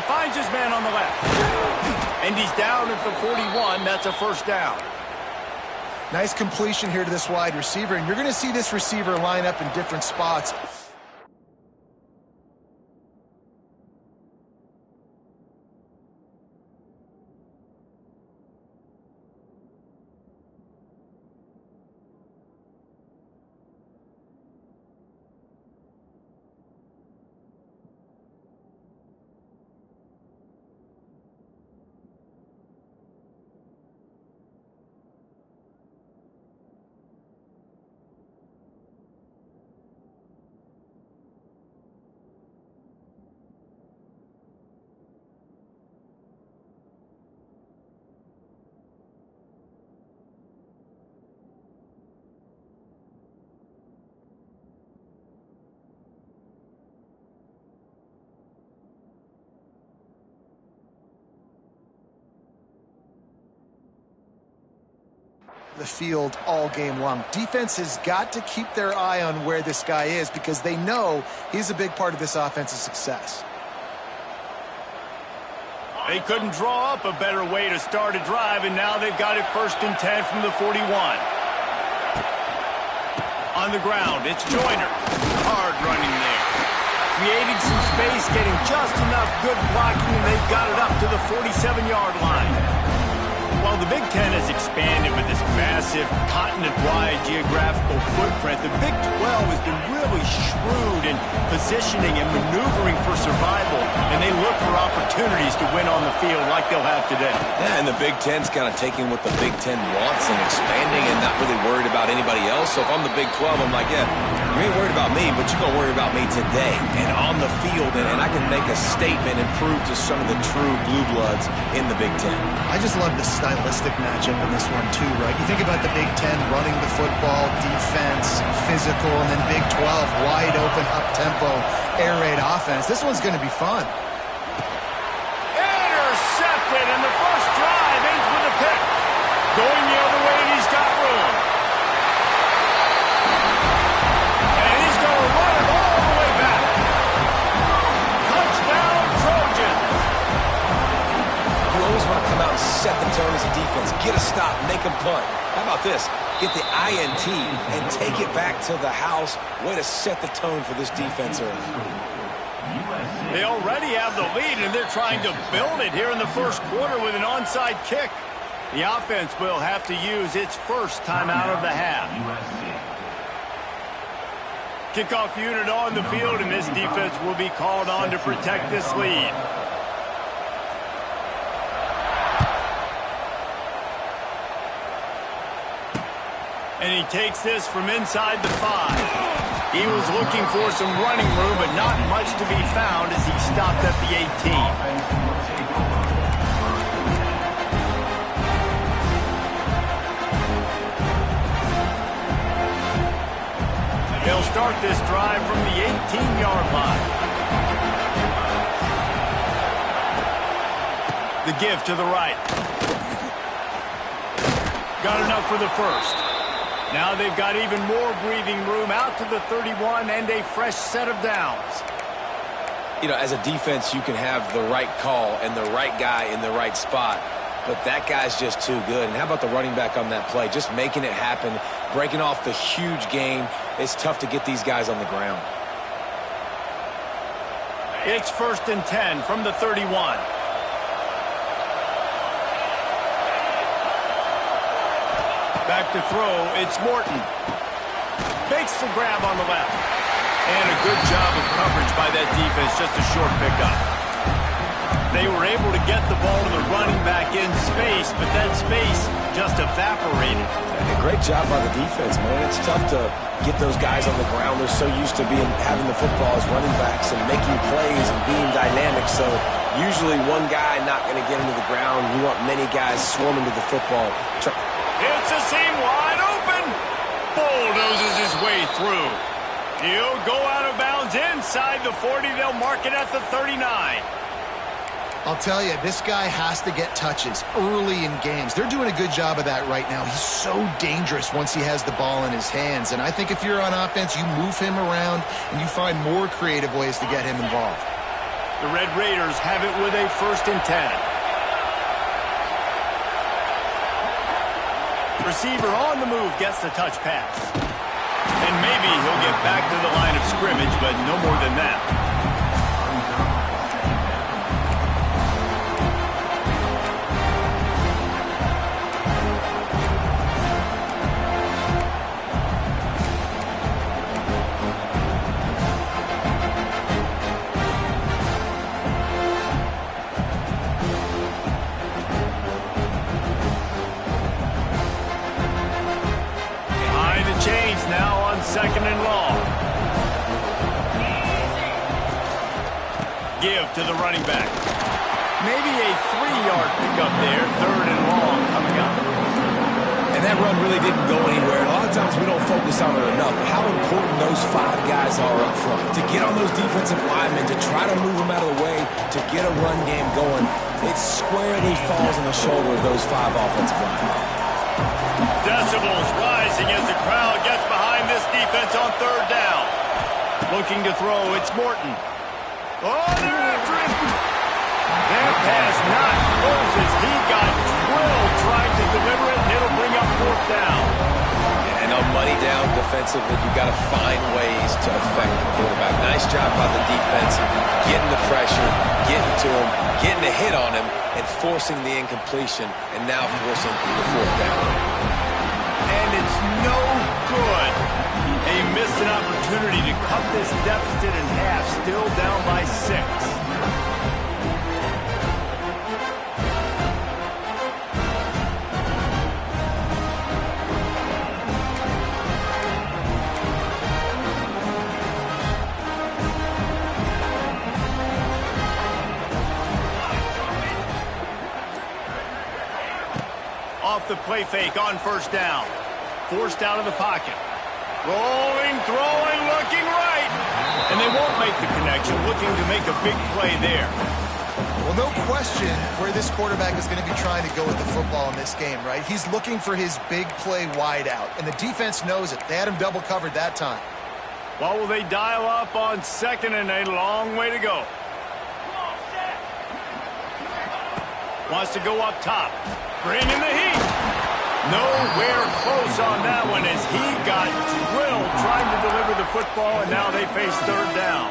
finds his man on the left. And he's down at the 41. That's a first down. Nice completion here to this wide receiver, and you're going to see this receiver line up in different spots. The field all game long. Defense has got to keep their eye on where this guy is because they know he's a big part of this offense's success. They couldn't draw up a better way to start a drive, and now they've got it 1st and 10 from the 41. On the ground, it's Joyner. Hard running there. Creating some space, getting just enough good blocking, and they've got it up to the 47-yard line. Well, the Big Ten has expanded with this massive continent-wide geographical footprint. The Big 12 has been really shrewd in positioning and maneuvering for survival, and they look for opportunities to win on the field like they'll have today. Yeah, and the Big Ten's kind of taking what the Big Ten wants and expanding and not really worried about anybody else. So if I'm the Big 12, I'm like, yeah, you ain't worried about me, but you're going to worry about me today and on the field, and I can make a statement and prove to some of the true blue bloods in the Big Ten. I just love the stylistic matchup in this one too, right? You think about the Big Ten running the football, defense, physical, and then Big 12 wide open, up-tempo, air raid offense. This one's going to be fun. Intercepted, and the first drive ends with a pick. Going the other way, and he's got room. And he's going to run it all the way back. Touchdown, Trojans. You always want to come out and set the tone as a defense. Get a stop, make them punt. How about this? Get the INT and take it back to the house. Way to set the tone for this defense early. They already have the lead, and they're trying to build it here in the first quarter with an onside kick. The offense will have to use its first timeout of the half. Kickoff unit on the field, and this defense will be called on to protect this lead. And he takes this from inside the 5. He was looking for some running room, but not much to be found as he stopped at the 18. They'll start this drive from the 18-yard line. The give to the right. Got enough for the first. Now they've got even more breathing room out to the 31 and a fresh set of downs. You know, as a defense, you can have the right call and the right guy in the right spot, but that guy's just too good. And how about the running back on that play? Just making it happen, breaking off the huge gain. It's tough to get these guys on the ground. It's 1st and 10 from the 31. Back to throw, it's Morton. Makes the grab on the left. And a good job of coverage by that defense, just a short pickup. They were able to get the ball to the running back in space, but that space just evaporated. And a great job by the defense, man. It's tough to get those guys on the ground. They're so used to having the football as running backs and making plays and being dynamic. So usually one guy not going to get into the ground. You want many guys swarming to the football. It's a seam wide open. Bulldozes his way through. He'll go out of bounds inside the 40. They'll mark it at the 39. I'll tell you, this guy has to get touches early in games. They're doing a good job of that right now. He's so dangerous once he has the ball in his hands. And I think if you're on offense, you move him around and you find more creative ways to get him involved. The Red Raiders have it with a 1st and 10. Receiver on the move gets the touch pass. And maybe he'll get back to the line of scrimmage, but no more than that. Now on 2nd and long. Give to the running back. Maybe a 3-yard pickup there. 3rd and long coming up. And that run really didn't go anywhere. And a lot of times we don't focus on it enough. How important those 5 guys are up front. To get on those defensive linemen, to try to move them out of the way, to get a run game going, it squarely falls on the shoulder of those 5 offensive linemen. Decibels rising as the crowd gets behind this defense on 3rd down. Looking to throw, it's Morton. Oh, they're after him. That pass not closes. He got drilled trying to deliver it, and it'll bring up 4th down. And on money down defensively, you've got to find ways to affect the quarterback. Nice job by the defense, getting the pressure, getting to him, getting a hit on him, and forcing the incompletion, and now forcing the 4th down. And it's no good. They missed an opportunity to cut this deficit in half, still down by 6. Off the play fake on 1st down. Forced out of the pocket. Rolling, throwing, looking right. And they won't make the connection, looking to make a big play there. Well, no question where this quarterback is going to be trying to go with the football in this game, right? He's looking for his big play wide out, and the defense knows it. They had him double covered that time. Well, will they dial up on 2nd and a long way to go? Wants to go up top. Bring in the heat. Nowhere close on that one as he got drilled trying to deliver the football, and now they face 3rd down.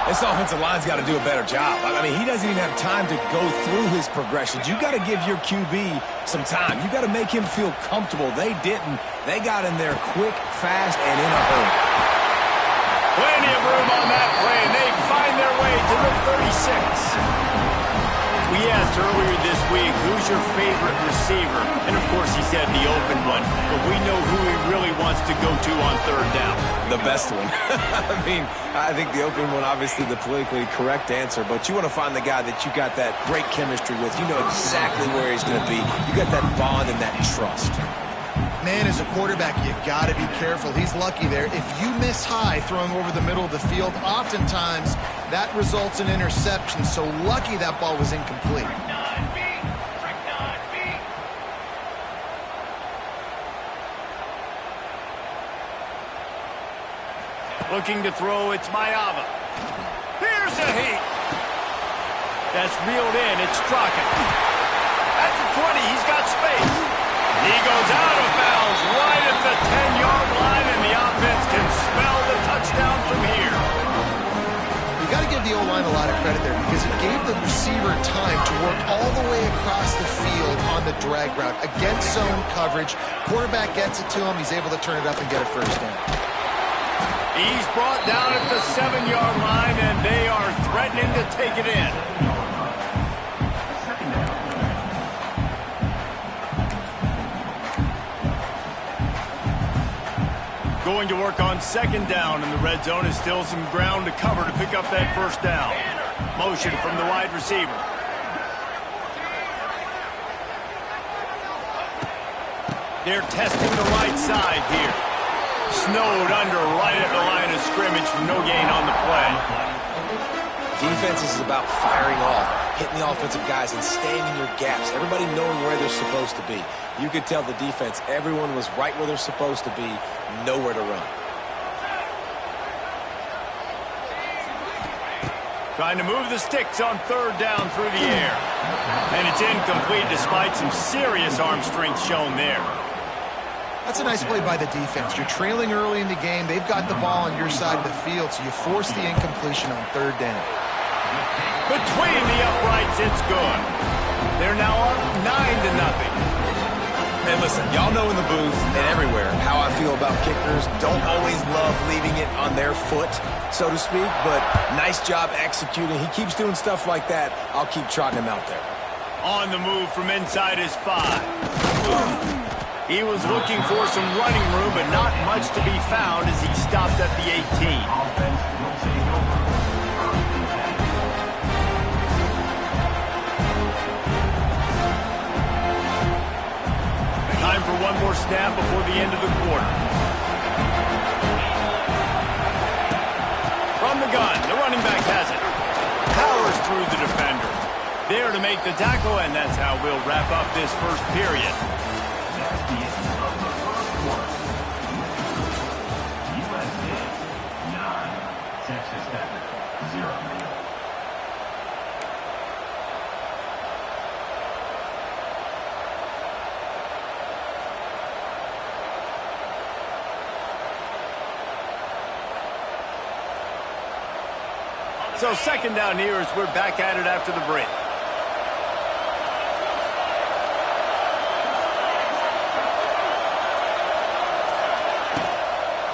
This offensive line's got to do a better job. I mean, he doesn't even have time to go through his progressions. You got to give your QB some time. You got to make him feel comfortable. They didn't. They got in there quick, fast, and in a hurry. Plenty of room on that play, and they find their way to the 36. We asked earlier this week, who's your favorite receiver? And, of course, he said the open one. But we know who he really wants to go to on 3rd down. The best one. I mean, I think the open one, obviously the politically correct answer. But you want to find the guy that you got that great chemistry with. You know exactly where he's going to be. You got that bond and that trust. Man, as a quarterback, you got to be careful. He's lucky there. If you miss high throwing over the middle of the field, oftentimes that results in interception. So lucky that ball was incomplete. Looking to throw, it's Mayava. Here's a heat. That's reeled in. It's Strachan. At the 20, he's got space. He goes out of bounds right at the 10-yard line, and the offense can smell the touchdown from here. You got to give the O-line a lot of credit there because it gave the receiver time to work all the way across the field on the drag route against zone coverage. Quarterback gets it to him. He's able to turn it up and get a 1st down. He's brought down at the 7-yard line, and they are threatening to take it in. Going to work on 2nd down, and the red zone is still some ground to cover to pick up that 1st down. Motion from the wide receiver. They're testing the right side here. Snowed under right at the line of scrimmage, no gain on the play. Defense is about firing off, hitting the offensive guys, and staying in your gaps. Everybody knowing where they're supposed to be. You could tell the defense, everyone was right where they're supposed to be, nowhere to run. Trying to move the sticks on third down through the air. And it's incomplete despite some serious arm strength shown there. That's a nice play by the defense. You're trailing early in the game. They've got the ball on your side of the field, so you force the incompletion on third down. Between the uprights, it's good. They're now up 9-0. And listen, y'all know in the booth and everywhere how I feel about kickers. Don't always love leaving it on their foot, so to speak, but nice job executing. He keeps doing stuff like that. I'll keep trotting him out there. On the move from inside his 5. He was looking for some running room, but not much to be found as he stopped at the 18. Time for one more snap before the end of the quarter. From the gun, the running back has it. Powers through the defender. There to make the tackle, and that's how we'll wrap up this first period. So second down here as we're back at it after the break.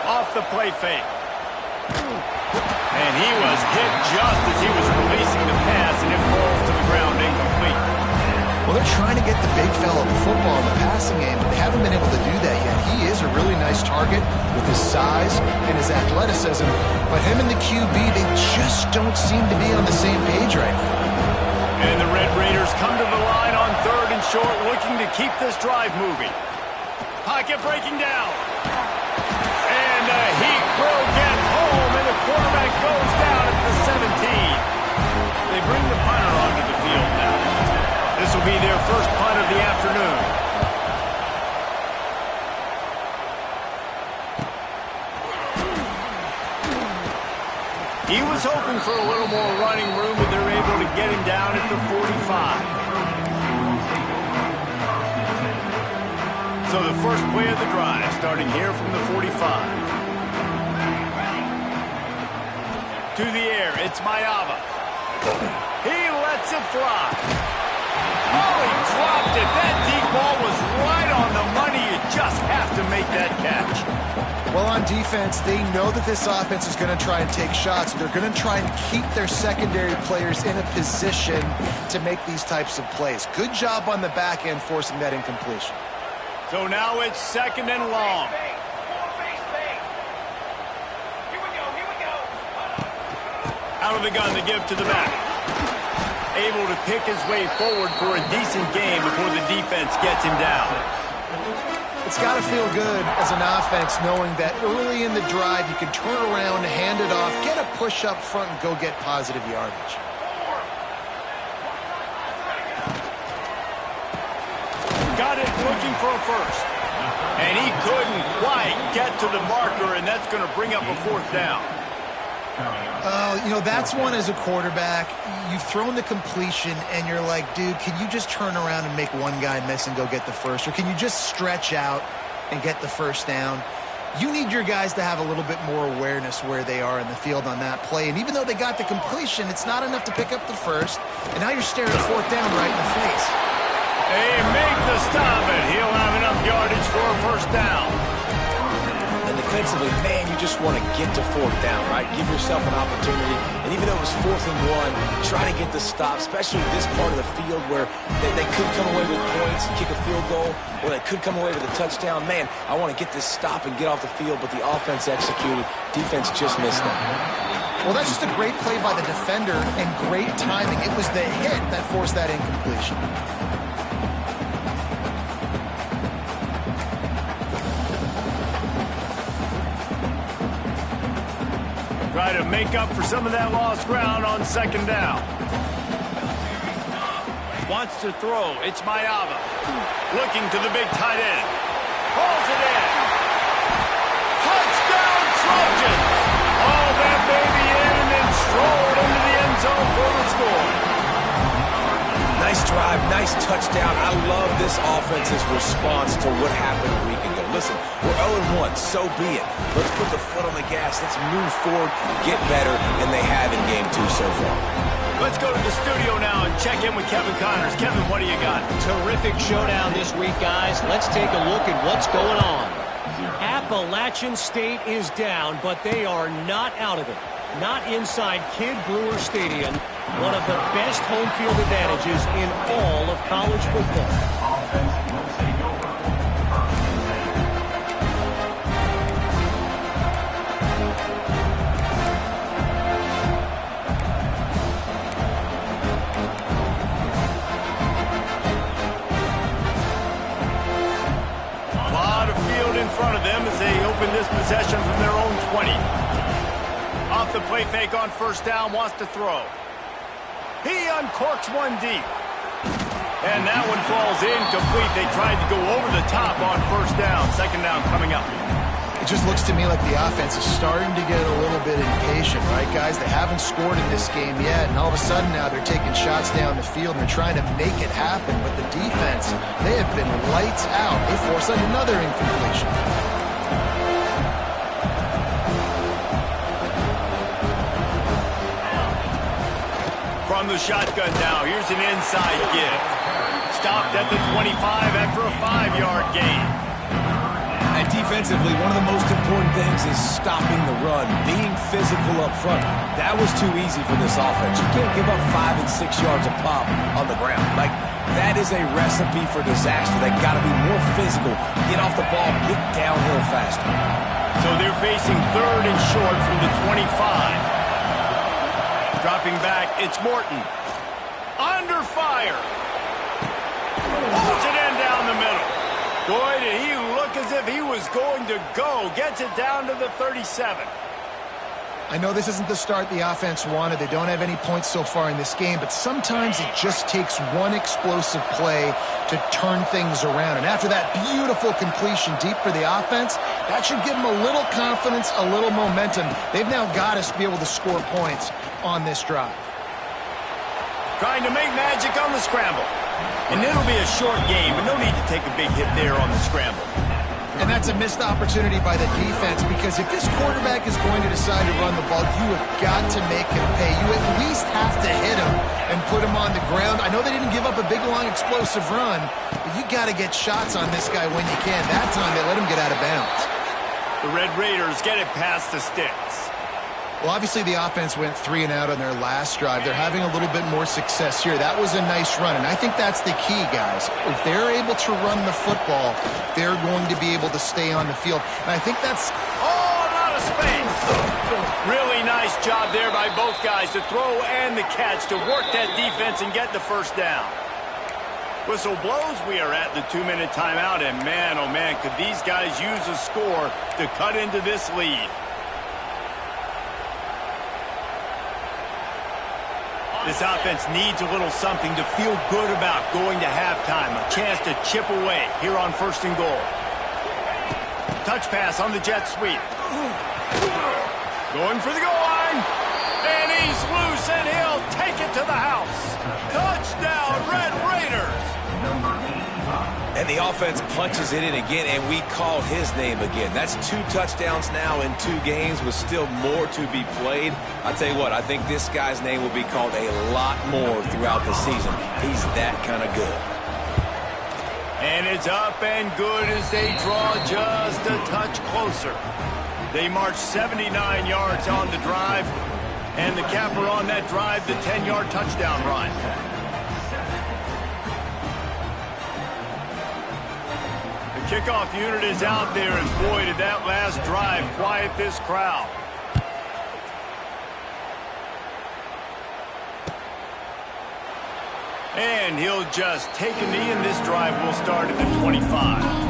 Off the play fake. And he was hit just as he was releasing the pass, and it falls to the ground incomplete. Well, they're trying to get the big fella the football in the passing game, but they haven't been able to do that yet. He is a really nice target with his size and his athleticism, but him and the QB, they just don't seem to be on the same page right now. And the Red Raiders come to the line on third and short, looking to keep this drive moving. Pocket breaking down. And the Heat will get home, and the quarterback goes down at the 17. They bring the punter onto the field now. This will be their first punt of the afternoon. He was hoping for a little more running room, but they're able to get him down at the 45. So the first play of the drive, starting here from the 45. To the air, it's Mayava. He lets it fly. Oh, he dropped it. That deep ball was right on the money. You just have to make that catch. Well, on defense, they know that this offense is going to try and take shots. They're going to try and keep their secondary players in a position to make these types of plays. Good job on the back end forcing that incompletion. So now it's second and long. Out of the gun, the give to the back. Able to pick his way forward for a decent game before the defense gets him down. It's got to feel good as an offense knowing that early in the drive you can turn around, hand it off, get a push up front, and go get positive yardage. Got it looking for a first. And he couldn't quite get to the marker, and that's going to bring up a fourth down. You know, that's one as a quarterback. You've thrown the completion, and you're like, dude, can you just turn around and make one guy miss and go get the first? Or can you just stretch out and get the first down? You need your guys to have a little bit more awareness where they are in the field on that play. And even though they got the completion, it's not enough to pick up the first. And now you're staring fourth down right in the face. They make the stop, and he'll have enough yardage for a first down. And defensively, man, you just want to get to fourth down, right? Give yourself an opportunity. And even though it was 4th and 1, try to get the stop, especially this part of the field where they could come away with points and kick a field goal, or they could come away with a touchdown. Man, I want to get this stop and get off the field, but the offense executed. Defense just missed that. Well, that's just a great play by the defender and great timing. It was the hit that forced that incompletion. Try to make up for some of that lost ground on second down. Wants to throw. It's Mayava. Looking to the big tight end. Pulls it in. Touchdown, Trojans! All that baby in and then strolled into the end zone drive, nice touchdown. I love this offense's response to what happened a week ago. Listen, we're 0-1, so be it. Let's put the foot on the gas. Let's move forward, get better, and they have in game 2 so far. Let's go to the studio now and check in with Kevin Connors. Kevin, what do you got? Terrific showdown this week, guys. Let's take a look at what's going on. Appalachian State is down, but they are not out of it. Not inside Kid Brewer Stadium, one of the best home field advantages in all of college football. In front of them as they open this possession from their own 20. Off the play fake on first down, wants to throw. He uncorks one deep. And that one falls incomplete. They tried to go over the top on first down. Second down coming up. It just looks to me like the offense is starting to get a little bit impatient, right, guys? They haven't scored in this game yet, and all of a sudden now they're taking shots down the field and they're trying to make it happen. But the defense, they have been lights out. They force another incompletion. From the shotgun now, here's an inside give. Stopped at the 25 after a 5-yard gain. And defensively, one of the most important things is stopping the run, being physical up front. That was too easy for this offense. You can't give up 5 and 6 yards a pop on the ground. Like, that is a recipe for disaster. They got to be more physical, get off the ball, get downhill faster. So they're facing third and short from the 25. Dropping back, it's Morton. Under fire. Pulls it in down the middle. Boy, did he look as if he was going to go. Gets it down to the 37. I know this isn't the start the offense wanted. They don't have any points so far in this game, but sometimes it just takes one explosive play to turn things around. And after that beautiful completion deep for the offense, that should give them a little confidence, a little momentum. They've now got us to be able to score points on this drive. Trying to make magic on the scramble. And it'll be a short game, but no need to take a big hit there on the scramble. And that's a missed opportunity by the defense, because if this quarterback is going to decide to run the ball, you have got to make him pay. You at least have to hit him and put him on the ground. I know they didn't give up a big, long, explosive run, but you got to get shots on this guy when you can. That time they let him get out of bounds. The Red Raiders get it past the sticks. Well, obviously the offense went 3 and out on their last drive. They're having a little bit more success here. That was a nice run, and I think that's the key, guys. If they're able to run the football, they're going to be able to stay on the field. And I think that's... Oh, out of space. Really nice job there by both guys to throw and the catch to work that defense and get the first down. Whistle blows. We are at the 2-minute timeout, and man, oh man, could these guys use a score to cut into this lead. This offense needs a little something to feel good about going to halftime. A chance to chip away here on 1st and goal. Touch pass on the jet sweep. Going for the goal line. And he's loose, and he'll take it to the house. Touchdown, Red Raiders. And the offense punches it in again, and we called his name again. That's 2 touchdowns now in 2 games with still more to be played. I tell you what, I think this guy's name will be called a lot more throughout the season. He's that kind of good. And it's up and good as they draw just a touch closer. They march 79 yards on the drive, and the capper on that drive, the 10-yard touchdown run. Kickoff unit is out there, and boy, did that last drive quiet this crowd. And he'll just take a knee, and this drive will start at the 25.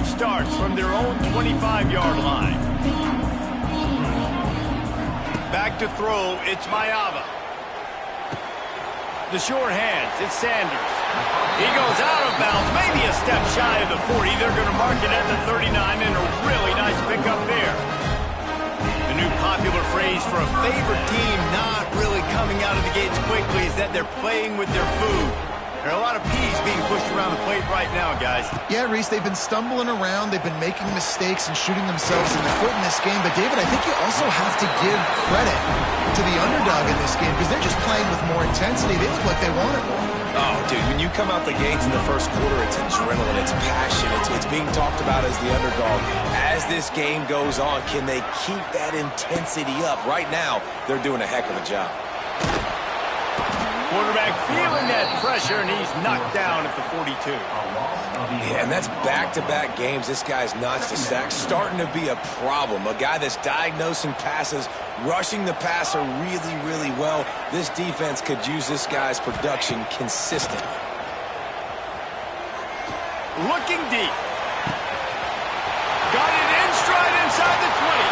Starts from their own 25-yard line. Back to throw, it's Mayava. The sure hands, it's Sanders. He goes out of bounds, maybe a step shy of the 40. They're going to mark it at the 39, and a really nice pickup there. The new popular phrase for a favorite team not really coming out of the gates quickly is that they're playing with their food. There are a lot of P's being pushed around the plate right now, guys. Yeah, Reese, they've been stumbling around. They've been making mistakes and shooting themselves in the foot in this game. But, David, I think you also have to give credit to the underdog in this game because they're just playing with more intensity. They look like they want it more. Oh, dude, when you come out the gates in the first quarter, it's adrenaline, it's passion, it's being talked about as the underdog. As this game goes on, can they keep that intensity up? Right now, they're doing a heck of a job. Quarterback feeling that pressure, and he's knocked down at the 42. Yeah, and that's back-to-back games. This guy's notched a sack, starting to be a problem. A guy that's diagnosing passes, rushing the passer really, really well. This defense could use this guy's production consistently. Looking deep. Got it in stride inside the 20.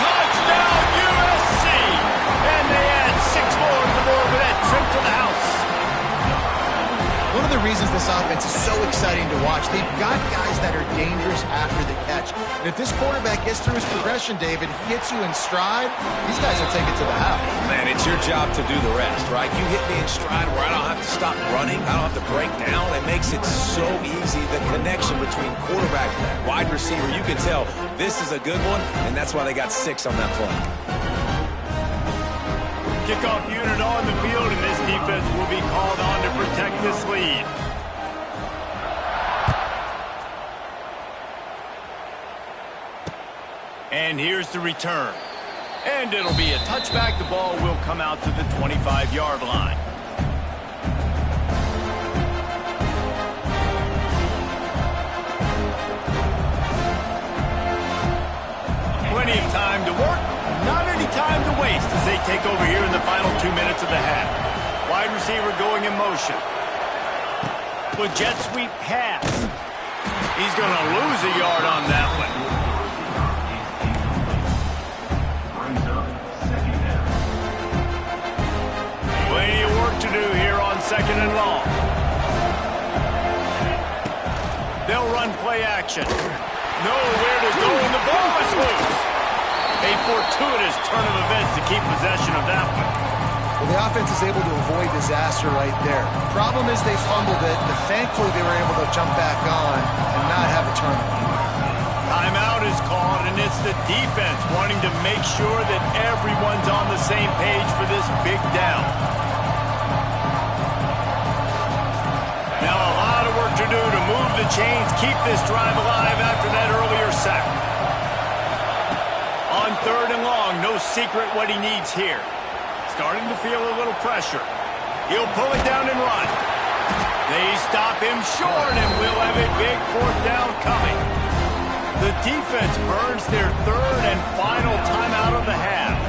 Touchdown, USC! And they add 6 more on the board with that trip to the house. One of the reasons this offense is so exciting to watch, they've got guys that are dangerous after the catch. And if this quarterback gets through his progression, David, hits you in stride, these guys will take it to the house. Man, it's your job to do the rest, right? You hit me in stride where I don't have to stop running, I don't have to break down. It makes it so easy, the connection between quarterback and wide receiver. You can tell this is a good one, and that's why they got 6 on that play. Kickoff unit on the field, and this defense will be called on to protect this lead. And here's the return. And it'll be a touchback. The ball will come out to the 25-yard line. Plenty of time to work. Not any time to waste as they take over here in the final 2 minutes of the half. Wide receiver going in motion. With jet sweep pass. He's going to lose a yard on that one. Plenty of work to do here on 2nd and long. They'll run play action. Nowhere to go, and the ball is loose. A fortuitous turn of events to keep possession of that one. Well, the offense is able to avoid disaster right there. Problem is they fumbled it, but thankfully they were able to jump back on and not have a turnover. Timeout is called, and it's the defense wanting to make sure that everyone's on the same page for this big down. Now a lot of work to do to move the chains, keep this drive alive after that earlier sack. On 3rd and long, no secret what he needs here. Starting to feel a little pressure. He'll pull it down and run. They stop him short, and we'll have a big 4th down coming. The defense burns their 3rd and final timeout of the half.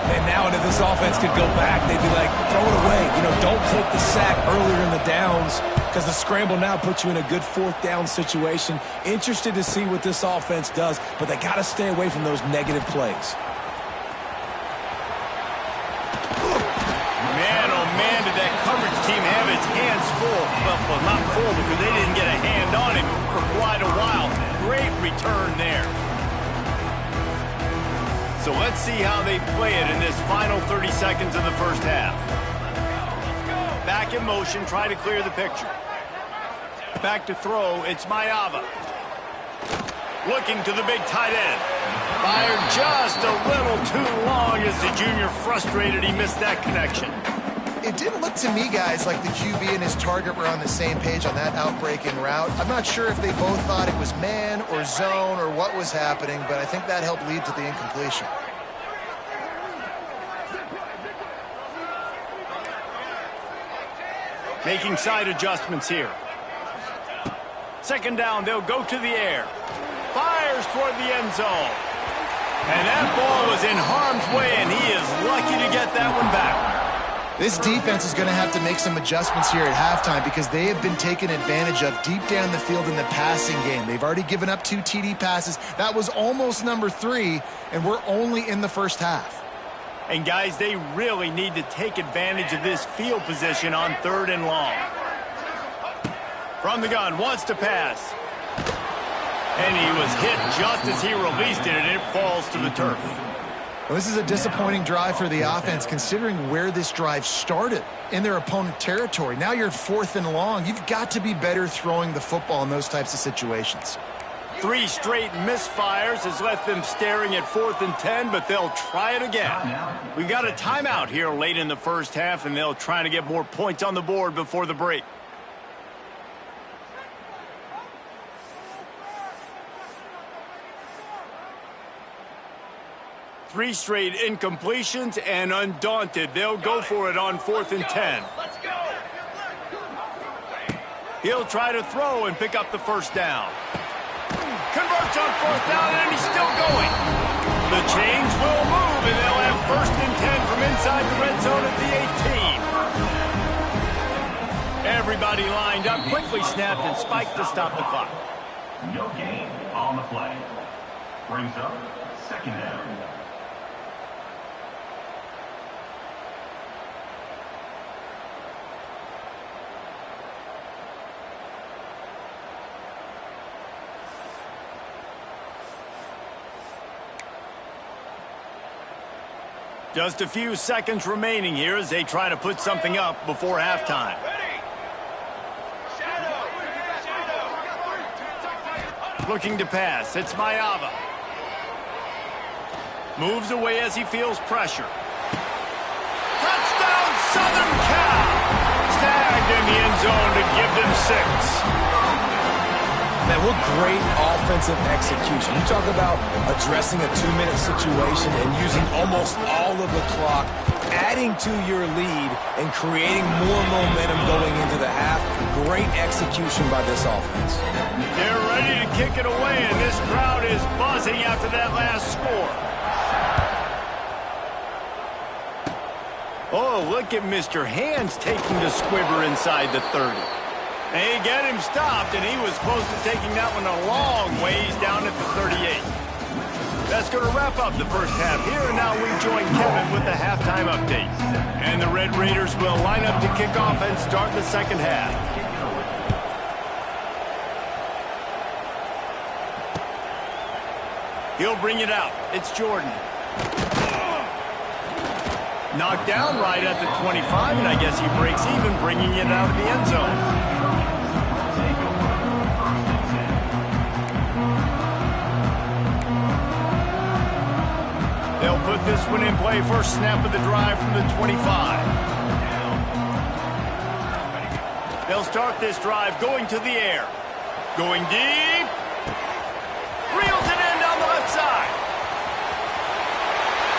And now if this offense could go back, they'd be like, throw it away. You know, don't take the sack earlier in the downs because the scramble now puts you in a good 4th down situation. Interested to see what this offense does, but they got to stay away from those negative plays. Man, oh man, did that coverage team have its hands full. Well, not full because they didn't get a hand on him for quite a while. Great return there. So let's see how they play it in this final 30 seconds of the first half. Back in motion, try to clear the picture. Back to throw, it's Mayava. Looking to the big tight end. Fired just a little too long as the junior frustrated he missed that connection. It didn't look to me, guys, like the QB and his target were on the same page on that outbreaking route. I'm not sure if they both thought it was man or zone or what was happening, but I think that helped lead to the incompletion. Making side adjustments here. 2nd down, they'll go to the air. Fires toward the end zone. And that ball was in harm's way, and he is lucky to get that one back. This defense is going to have to make some adjustments here at halftime because they have been taken advantage of deep down the field in the passing game. They've already given up 2 TD passes. That was almost number 3, and we're only in the first half. And, guys, they really need to take advantage of this field position on 3rd and long. From the gun, wants to pass. And he was hit just as he released it, and it falls to the turf. Well, this is a disappointing drive for the offense, considering where this drive started in their opponent territory. Now you're at 4th and long. You've got to be better throwing the football in those types of situations. 3 straight misfires has left them staring at 4th and 10, but they'll try it again. We've got a timeout here late in the first half, and they'll try to get more points on the board before the break. Three straight incompletions, and undaunted, they'll go for it on 4th and 10. He'll try to throw and pick up the first down. Converts on 4th down, and he's still going. The chains will move, and they'll have 1st and 10 from inside the red zone at the 18. Everybody lined up, quickly snapped and spiked to stop the clock. No gain on the play. Brings up 2nd down. Just a few seconds remaining here as they try to put something up before halftime. Looking to pass. It's Mayava. Moves away as he feels pressure. Touchdown, Southern Cal! Tagged in the end zone to give them 6. Man, what great offensive execution. You talk about addressing a 2-minute situation and using almost all of the clock, adding to your lead and creating more momentum going into the half. Great execution by this offense. They're ready to kick it away, and this crowd is buzzing after that last score. Oh, look at Mr. Hands taking the squibber inside the 30. They get him stopped, and he was close to taking that one a long ways down at the 38. That's going to wrap up the first half here, and now we join Kevin with the halftime update. And the Red Raiders will line up to kick off and start the second half. He'll bring it out. It's Jordan. Knocked down right at the 25, and I guess he breaks even, bringing it out of the end zone. They'll put this one in play. First snap of the drive from the 25. They'll start this drive going to the air. Going deep. Reels it in down the left side.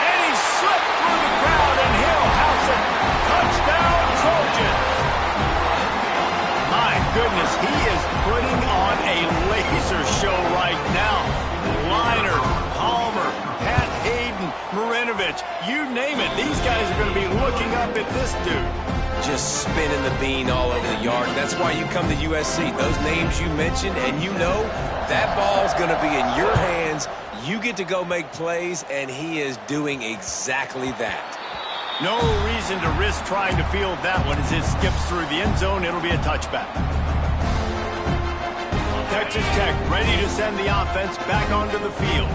And he slipped through the crowd, and he'll house it. Touchdown, Trojans. My goodness, he is putting on a laser show right now. Liner, Palmer, Pat Hayden, Marinovich, you name it. These guys are going to be looking up at this dude. Just spinning the bean all over the yard. That's why you come to USC. Those names you mentioned, and you know that ball's going to be in your hands. You get to go make plays, and he is doing exactly that. No reason to risk trying to field that one as it skips through the end zone. It'll be a touchback. Texas Tech ready to send the offense back onto the field.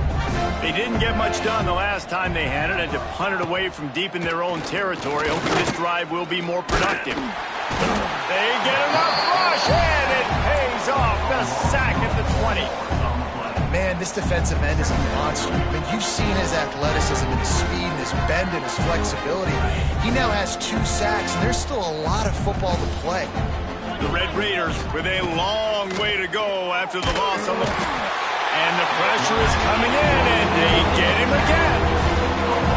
They didn't get much done the last time they had it, and to punt it away from deep in their own territory, hoping this drive will be more productive. They get enough rush, and it pays off. The sack at the 20. Man, this defensive end is a monster. I mean, you've seen his athleticism and his speed and his bend and his flexibility. He now has 2 sacks, and there's still a lot of football to play. The Red Raiders with a long way to go after the loss on the... And the pressure is coming in, and they get him again.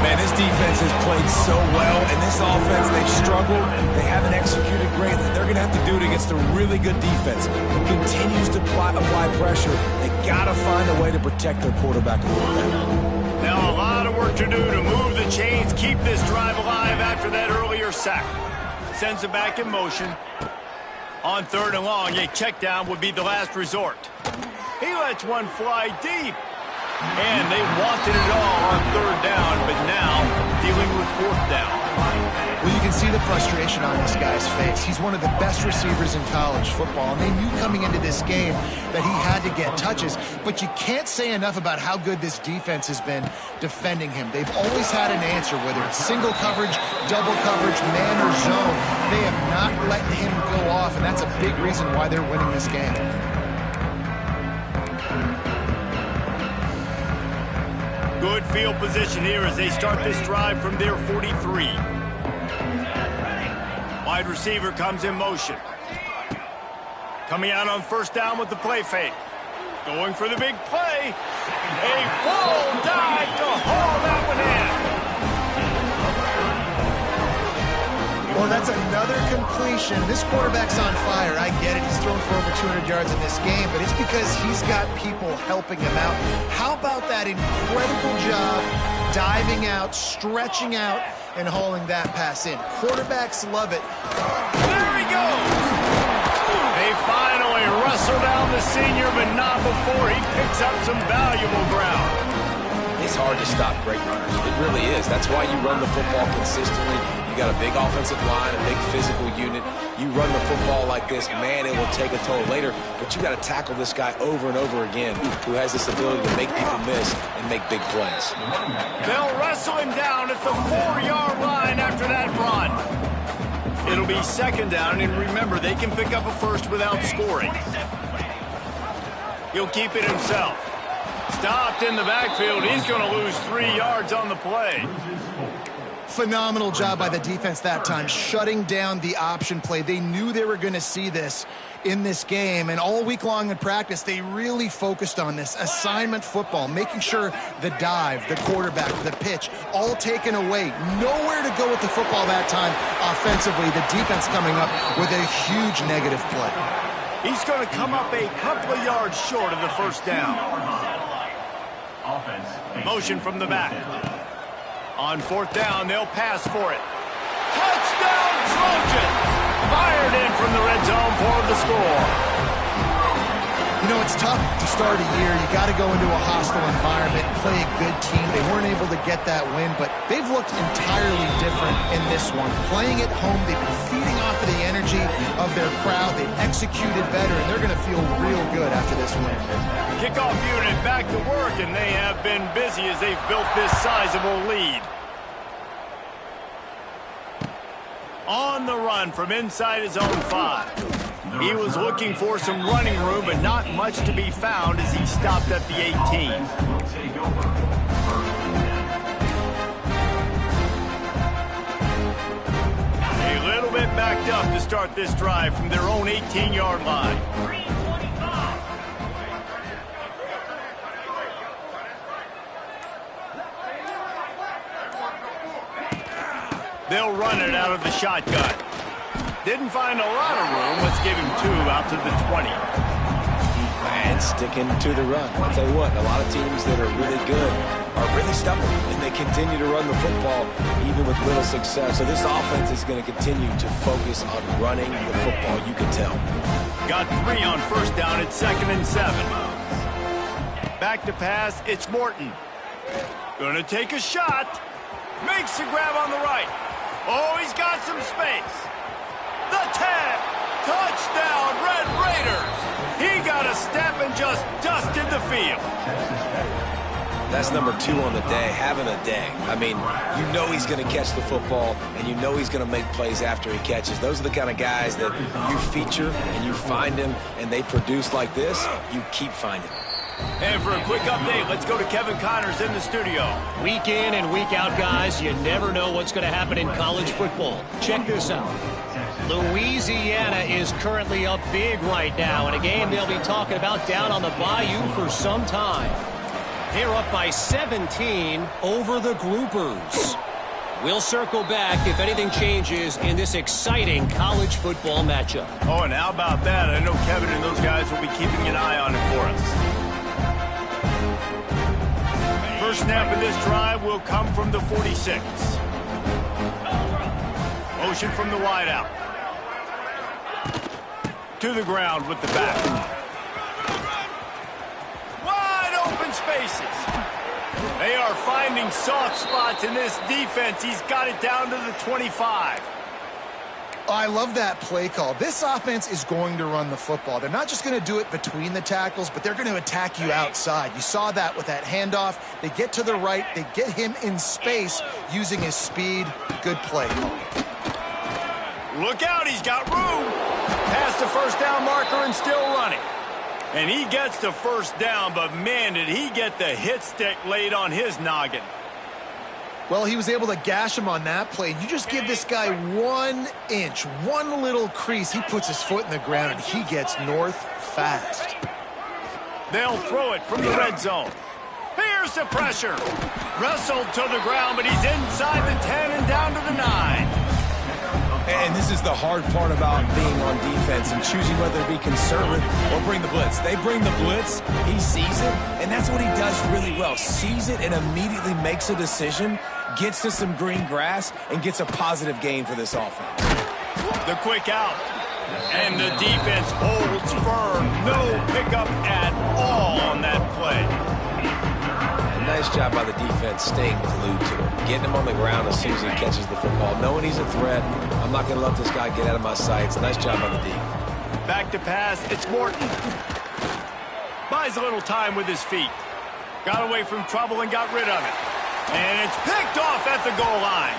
Man, this defense has played so well, and this offense, they've struggled. They haven't executed greatly. They're going to have to do it against a really good defense who continues to apply pressure. They got to find a way to protect their quarterback a little bit. Now a lot of work to do to move the chains, keep this drive alive after that earlier sack. Sends it back in motion. On 3rd and long, a check down would be the last resort. He lets one fly deep. And they wanted it all on 3rd down, but now dealing with fourth down. Well, you can see the frustration on this guy's face. He's one of the best receivers in college football, and they knew coming into this game that he had to get touches, but you can't say enough about how good this defense has been defending him. They've always had an answer, whether it's single coverage, double coverage, man or zone. They have not let him go off, and that's a big reason why they're winning this game. Good field position here as they start this drive from their 43. Wide receiver comes in motion. Coming out on first down with the play fake. Going for the big play. A full dive to haul that one in. Well, that's another completion. This quarterback's on fire. I get it. He's thrown for over 200 yards in this game, but it's because he's got people helping him out. How about that incredible job diving out, stretching out, and hauling that pass in? Quarterbacks love it. There he goes. They finally wrestle down the senior, but not before he picks up some valuable ground. It's hard to stop great runners. It really is. That's why you run the football consistently. You got a big offensive line, a big physical unit. You run the football like this, man, it will take a toll later. But you got to tackle this guy over and over again, who has this ability to make people miss and make big plays. They'll wrestle him down at the 4-yard line after that run. It'll be second down, and remember, they can pick up a first without scoring. He'll keep it himself. Stopped in the backfield. He's going to lose 3 yards on the play. Phenomenal job by the defense that time, shutting down the option play. They knew they were going to see this in this game, and all week long in practice, they really focused on this assignment football, making sure the dive, the quarterback, the pitch, all taken away. Nowhere to go with the football that time offensively. The defense coming up with a huge negative play. He's going to come up a couple of yards short of the first down. Motion from the back. On fourth down, they'll pass for it. Touchdown, Trojans! Fired in from the red zone for the score. You know, it's tough to start a year. You got to go into a hostile environment, play a good team. They weren't able to get that win, but they've looked entirely different in this one. Playing at home, they've been feeding off of the energy of their crowd. They've executed better, and they're going to feel real good after this win. Kickoff unit back to work, and they have been busy as they've built this sizable lead. On the run from inside his own 5. He was looking for some running room, but not much to be found as he stopped at the 18. A little bit backed up to start this drive from their own 18-yard line. They'll run it out of the shotgun. Didn't find a lot of room. Let's give him 2 out to the 20. And sticking to the run. I'll tell you what, a lot of teams that are really good are really stubborn, and they continue to run the football even with little success. So this offense is going to continue to focus on running the football, you can tell. Got 3 on first down. It's 2nd and 7. Back to pass. It's Morton. Gonna take a shot. Makes the grab on the right. Oh, he's got some space. The 10. Touchdown, Red Raiders. He got a step and just dusted the field. That's number 2 on the day, having a day. I mean, you know he's going to catch the football, and you know he's going to make plays after he catches. Those are the kind of guys that you feature and you find them, and they produce like this, you keep finding them. And for a quick update, let's go to Kevin Connors in the studio. Week in and week out, guys, you never know what's going to happen in college football. Check this out. Louisiana is currently up big right now in a game they'll be talking about down on the Bayou for some time. They're up by 17 over the Groupers. We'll circle back if anything changes in this exciting college football matchup. Oh, and how about that? I know Kevin and those guys will be keeping an eye on it for us. First snap of this drive will come from the 46. Motion from the wideout. To the ground with the back. Wide open spaces. They are finding soft spots in this defense. He's got it down to the 25. I love that play call. This offense is going to run the football. They're not just going to do it between the tackles, but they're going to attack you outside. You saw that with that handoff. They get to the right. They get him in space using his speed. Good play call. Look out, he's got room. Past the first down marker and still running. And he gets the first down, but man, did he get the hit stick laid on his noggin. Well, he was able to gash him on that play. You just give this guy 1 inch, one little crease. He puts his foot in the ground, and he gets north fast. They'll throw it from the red zone. Here's the pressure. Wrestled to the ground, but he's inside the 10 and down to the 9. And this is the hard part about being on defense and choosing whether to be conservative or bring the blitz. They bring the blitz, he sees it, and that's what he does really well. Sees it and immediately makes a decision, gets to some green grass, and gets a positive gain for this offense. The quick out. And the defense holds firm. No pickup at all on that play. Nice job by the defense staying glued to him. Getting him on the ground as soon as he catches the football. Knowing he's a threat, I'm not going to let this guy get out of my sights. Nice job by the D. Back to pass, it's Morton. Buys a little time with his feet. Got away from trouble and got rid of it. And it's picked off at the goal line.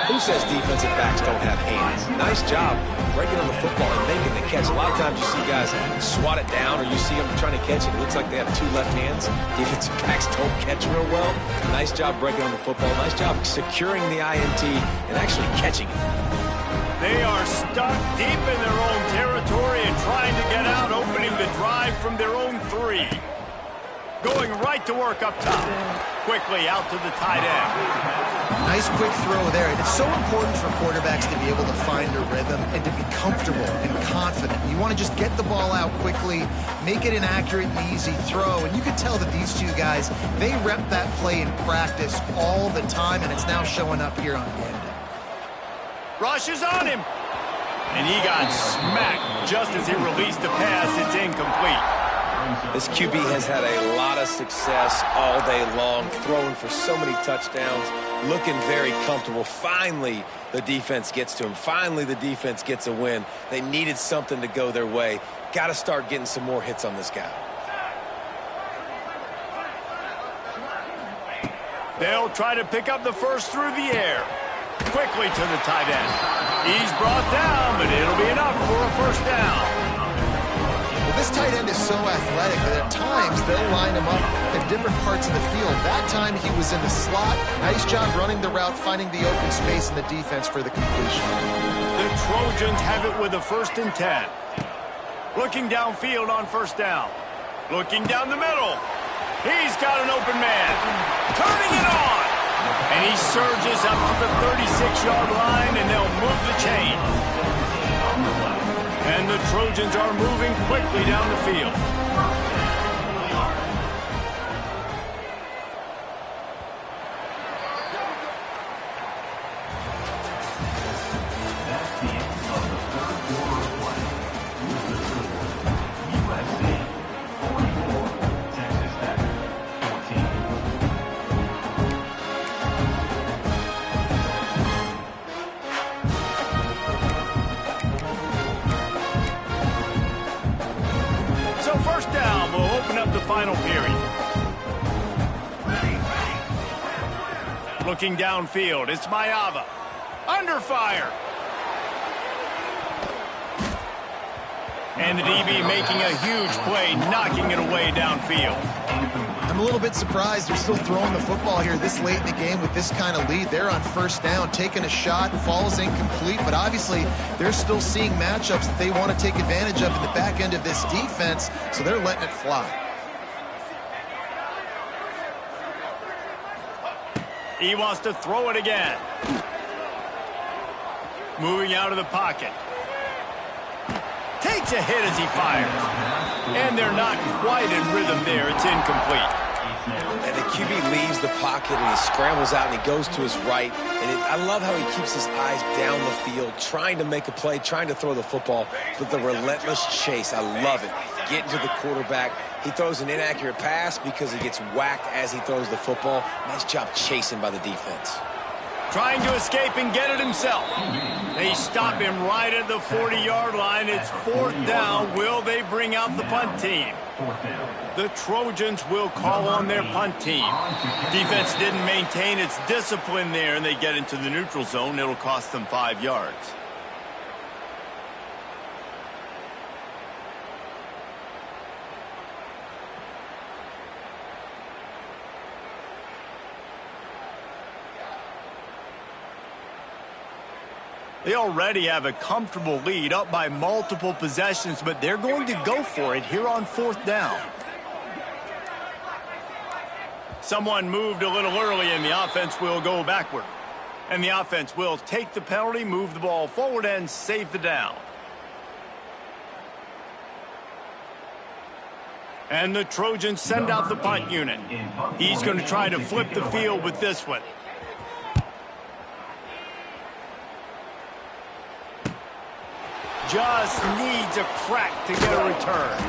Who says defensive backs don't have hands? Nice job breaking on the football and making the catch. A lot of times you see guys swat it down or you see them trying to catch it. It looks like they have 2 left hands. Defensive backs don't catch real well. Nice job breaking on the football. Nice job securing the INT and actually catching it. They are stuck deep in their own territory and trying to get out, opening the drive from their own 3. Going right to work up top. Quickly out to the tight end. Nice quick throw there. And it's so important for quarterbacks to be able to find a rhythm and to be comfortable and confident. You want to just get the ball out quickly, make it an accurate and easy throw. And you can tell that these two guys, they rep that play in practice all the time, and it's now showing up here on game day. Rush is on him. And he got smacked just as he released the pass. It's incomplete. This QB has had a lot of success all day long, throwing for so many touchdowns, looking very comfortable. Finally, the defense gets to him. Finally, the defense gets a win. They needed something to go their way. Got to start getting some more hits on this guy. They'll try to pick up the first through the air. Quickly to the tight end. He's brought down, but it'll be enough for a first down. Well, this tight end is so athletic that at times they'll line him up in different parts of the field. That time he was in the slot. Nice job running the route, finding the open space in the defense for the completion. The Trojans have it with a 1st and 10. Looking downfield on first down. Looking down the middle. He's got an open man. Turning it on. And he surges up to the 36-yard line, and they'll move the chain. And the Trojans are moving quickly down the field. That's the end of the 3rd quarter of play. USC 44, Texas Tech 14. So first down, we'll open up the final period. Looking downfield, it's Mayava. Under fire. And the DB making a huge play, knocking it away downfield. I'm a little bit surprised they're still throwing the football here this late in the game with this kind of lead. They're on first down, taking a shot, falls incomplete, but obviously they're still seeing matchups that they want to take advantage of in the back end of this defense, so they're letting it fly. He wants to throw it again. Moving out of the pocket. Takes a hit as he fires. And they're not quite in rhythm there. It's incomplete. And the QB leaves the pocket and he scrambles out and he goes to his right. And I love how he keeps his eyes down the field, trying to make a play, trying to throw the football, but the relentless chase. I love it. Getting to the quarterback. He throws an inaccurate pass because he gets whacked as he throws the football. Nice job chasing by the defense. Trying to escape and get it himself. They stop him right at the 40-yard line. It's 4th down. Will they bring out the punt team? The Trojans will call on their punt team. Defense didn't maintain its discipline there, and they get into the neutral zone. It'll cost them 5 yards. They already have a comfortable lead, up by multiple possessions, but they're going to go for it here on 4th down. Someone moved a little early, and the offense will go backward. And the offense will take the penalty, move the ball forward, and save the down. And the Trojans send out the punt unit. He's going to try to flip the field with this one. Just needs a crack to get a return.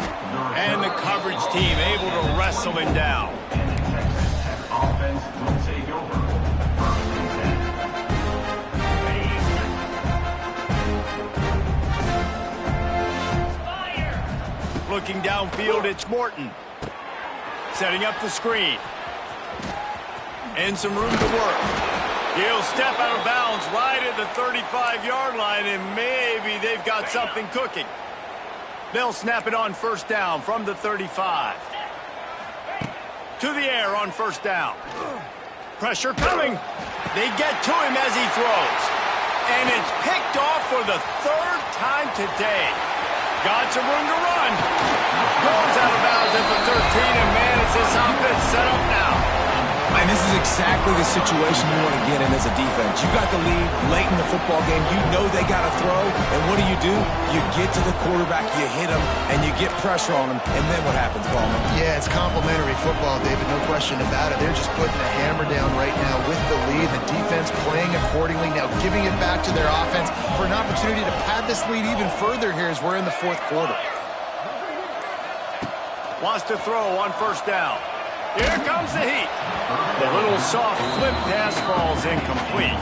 And the coverage team able to wrestle him down. Offense will take over. Looking downfield, it's Morton. Setting up the screen. And some room to work. He'll step out of bounds right at the 35-yard line, and maybe they've got something cooking. They'll snap it on 1st down from the 35. To the air on 1st down. Pressure coming. They get to him as he throws. And it's picked off for the 3rd time today. Got some room to run. Goes out of bounds at the 13, and man, it's this offense set up now. And this is exactly the situation you want to get in as a defense. You got the lead late in the football game. You know they got to throw. And what do? You get to the quarterback, you hit him, and you get pressure on him. And then what happens, Ballman? Yeah, it's complimentary football, David. No question about it. They're just putting a hammer down right now with the lead. The defense playing accordingly, now giving it back to their offense for an opportunity to pad this lead even further here as we're in the 4th quarter. Wants to throw on 1st down. Here comes the heat. The little soft flip pass falls incomplete.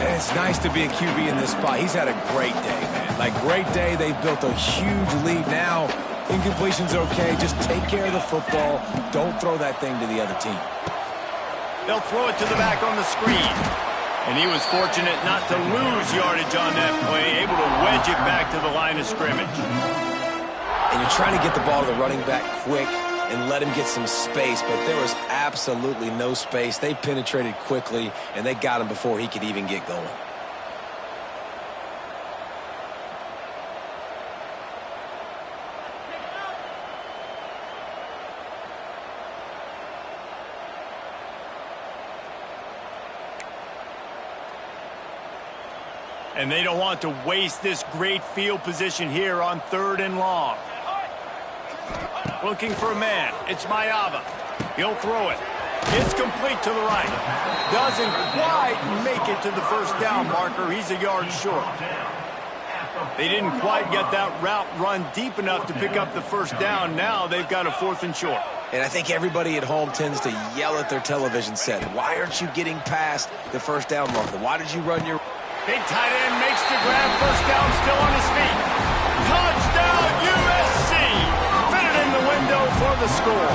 And it's nice to be a QB in this spot. He's had a great day, man. Like, great day. They've built a huge lead now. Incompletion's okay. Just take care of the football. Don't throw that thing to the other team. They'll throw it to the back on the screen. And he was fortunate not to lose yardage on that play, able to wedge it back to the line of scrimmage. And you're trying to get the ball to the running back quick and let him get some space, but there was absolutely no space. They penetrated quickly, and they got him before he could even get going. And they don't want to waste this great field position here on 3rd and long. Looking for a man. It's Mayava. He'll throw it. It's complete to the right. Doesn't quite make it to the 1st down marker. He's a yard short. They didn't quite get that route run deep enough to pick up the 1st down. Now they've got a 4th and short. And I think everybody at home tends to yell at their television set. Why aren't you getting past the 1st down marker? Why did you run your... Big tight end makes the grab. 1st down, still on his feet. Touchdown, USC! Fitted in the window for the score.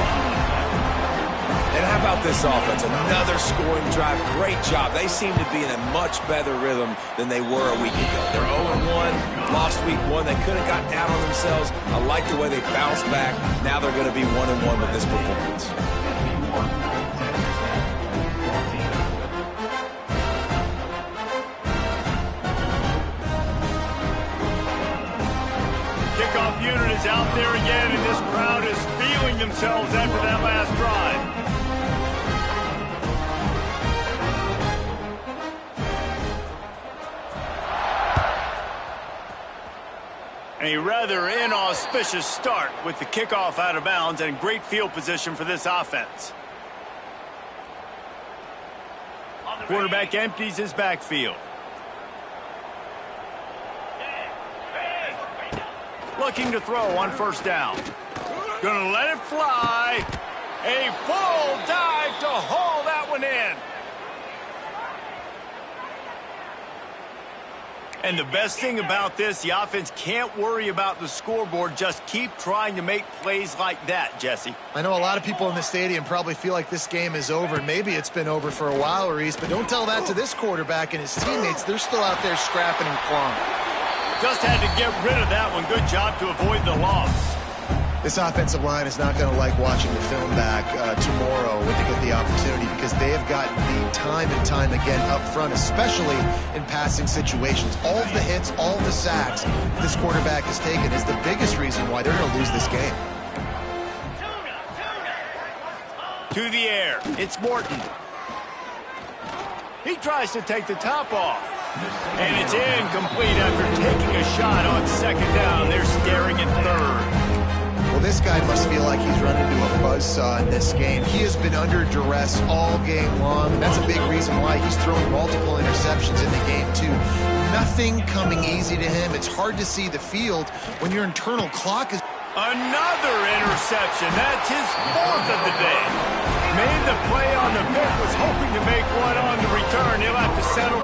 And how about this offense? Another scoring drive. Great job. They seem to be in a much better rhythm than they were a week ago. They're 0-1, lost week 1. They could have gotten down on themselves. I like the way they bounced back. Now they're going to be 1-1 with this performance. Kickoff unit is out there again, and this crowd is feeling themselves after that last drive. A rather inauspicious start with the kickoff out of bounds and great field position for this offense. Quarterback empties his backfield. Looking to throw on 1st down. Gonna let it fly. A full dive to haul that one in. And the best thing about this, the offense can't worry about the scoreboard. Just keep trying to make plays like that, Jesse. I know a lot of people in the stadium probably feel like this game is over. Maybe it's been over for a while, Reese, but don't tell that to this quarterback and his teammates. They're still out there scrapping and clawing. Just had to get rid of that one. Good job to avoid the loss. This offensive line is not going to like watching the film back tomorrow when they get the opportunity, because they have gotten beat time and time again up front, especially in passing situations. All of the hits, all of the sacks this quarterback has taken is the biggest reason why they're going to lose this game. To the air. It's Morton. He tries to take the top off. And it's incomplete after taking a shot on second down. They're staring at third. Well, this guy must feel like he's run into a buzzsaw in this game. He has been under duress all game long, and that's a big reason why he's throwing multiple interceptions in the game, too. Nothing coming easy to him. It's hard to see the field when your internal clock is... Another interception. That's his fourth of the day. Made the play on the pick, was hoping to make one on the return. He'll have to settle